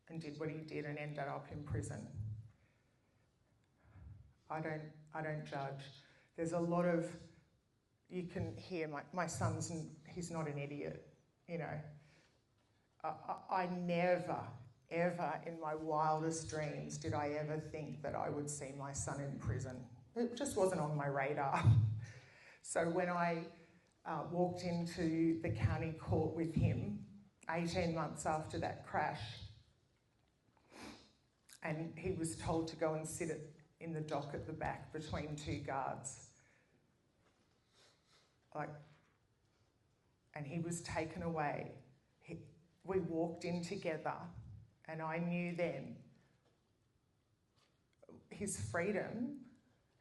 and did what he did and ended up in prison. I don't judge. There's a lot of, you can hear my son's, he's not an idiot, you know. I never, ever in my wildest dreams did I ever think that I would see my son in prison. It just wasn't on my radar. So when I walked into the county court with him 18 months after that crash, and he was told to go and sit in the dock at the back between two guards. And he was taken away. We walked in together, and I knew then his freedom,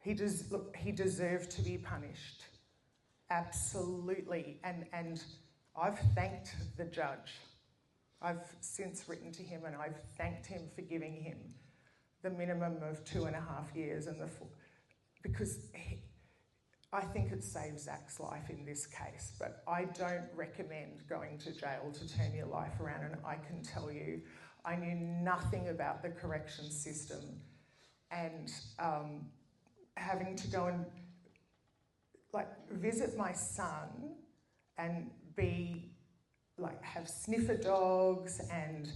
he deserved to be punished. Absolutely. And I've thanked the judge. I've since written to him and I've thanked him for giving him the minimum of 2.5 years because I think it saved Zach's life in this case, but I don't recommend going to jail to turn your life around. And I can tell you, I knew nothing about the correction system, and having to go and visit my son and have sniffer dogs and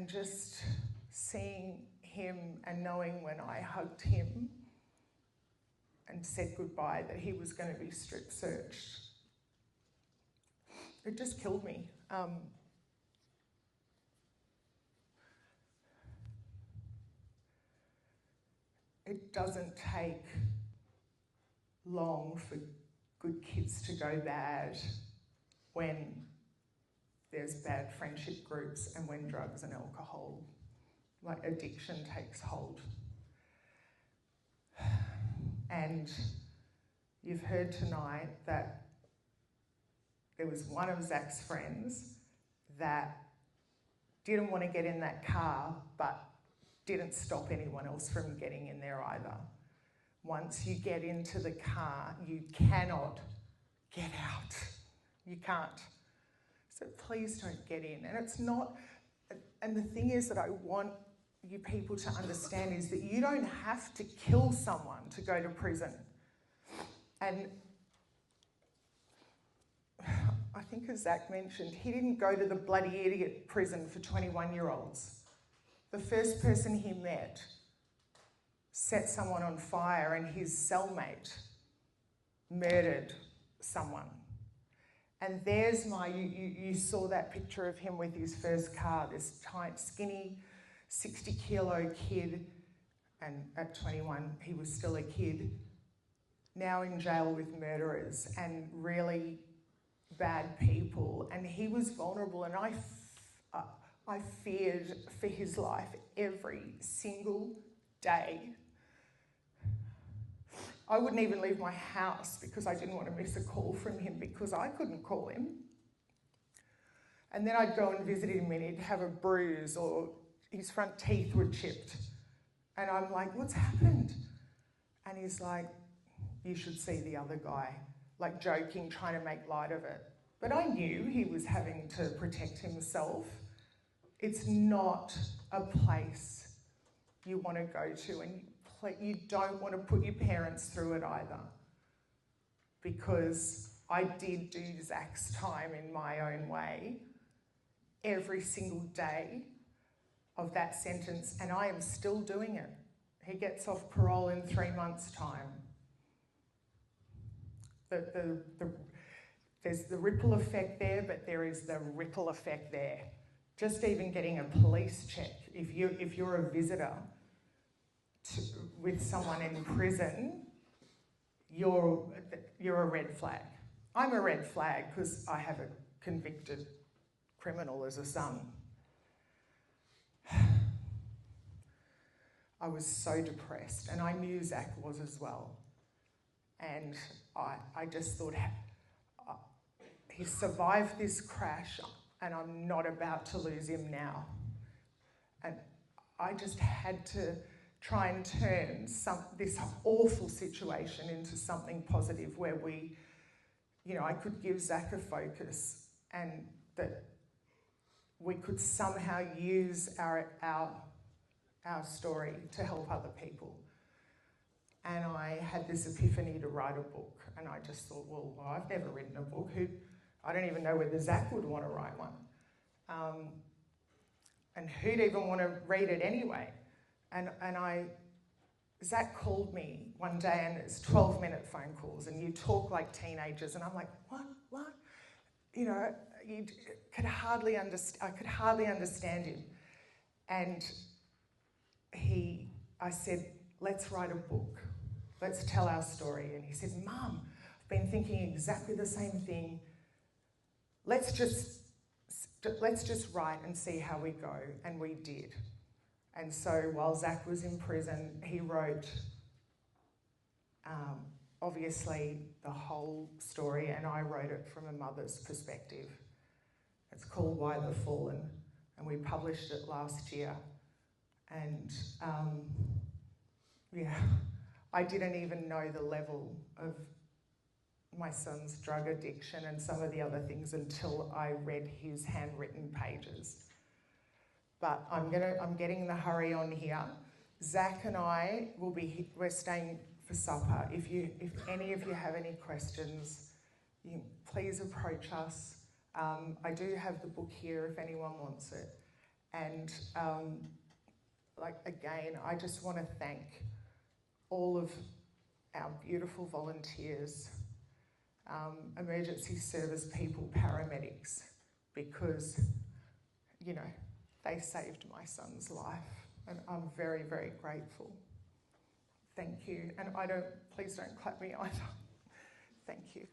just seeing him and knowing when I hugged him and said goodbye that he was going to be strip searched. It just killed me. It doesn't take long for good kids to go bad when there's bad friendship groups and when drugs and alcohol, addiction, takes hold. And you've heard tonight that there was one of Zach's friends that didn't want to get in that car, but didn't stop anyone else from getting in there either. Once you get into the car, you cannot get out. You can't. So please don't get in. And it's not, and the thing is that I want you people to understand is that you don't have to kill someone to go to prison. And I think as Zach mentioned, he didn't go to the bloody idiot prison for 21-year-olds. The first person he met set someone on fire and his cellmate murdered someone. And there's you saw that picture of him with his first car, this tight, skinny, 60-kilo kid, and at 21 he was still a kid, now in jail with murderers and really bad people. And he was vulnerable, and I feared for his life every single day. I wouldn't even leave my house because I didn't want to miss a call from him because I couldn't call him. And then I'd go and visit him and he'd have a bruise or his front teeth were chipped. And I'm like, what's happened? And he's like, you should see the other guy, joking, trying to make light of it. But I knew he was having to protect himself. It's not a place you want to go to, and you don't want to put your parents through it either. Because I did do Zach's time in my own way every single day of that sentence, and I am still doing it. He gets off parole in 3 months' time. There's the ripple effect there, but there is the ripple effect there. Just even getting a police check, if you're a visitor with someone in prison, you're a red flag. I'm a red flag because I have a convicted criminal as a son. I was so depressed, and I knew Zach was as well. And I just thought, he survived this crash, and I'm not about to lose him now. And I just had to try and turn this awful situation into something positive where I could give Zach a focus and that we could somehow use our story to help other people. And I had this epiphany to write a book, and I just thought, well, I've never written a book. I don't even know whether Zach would want to write one. And who'd even want to read it anyway? And Zach called me one day, and it's 12-minute phone calls, and you talk like teenagers, and I'm like, what? You know, I could hardly understand him. And I said, let's write a book. Let's tell our story. And he said, Mum, I've been thinking exactly the same thing. Let's just write and see how we go. And we did. And so while Zach was in prison, he wrote, obviously, the whole story, and I wrote it from a mother's perspective. It's called Why the Fallen, and we published it last year. And I didn't even know the level of my son's drug addiction and some of the other things until I read his handwritten pages. But I'm getting the hurry on here. Zach and I we're staying for supper. If any of you have any questions, please approach us. I do have the book here if anyone wants it. And again, I just want to thank all of our beautiful volunteers, emergency service people, paramedics, because, you know, they saved my son's life, and I'm very, very grateful. Thank you. And please don't clap me either. Thank you.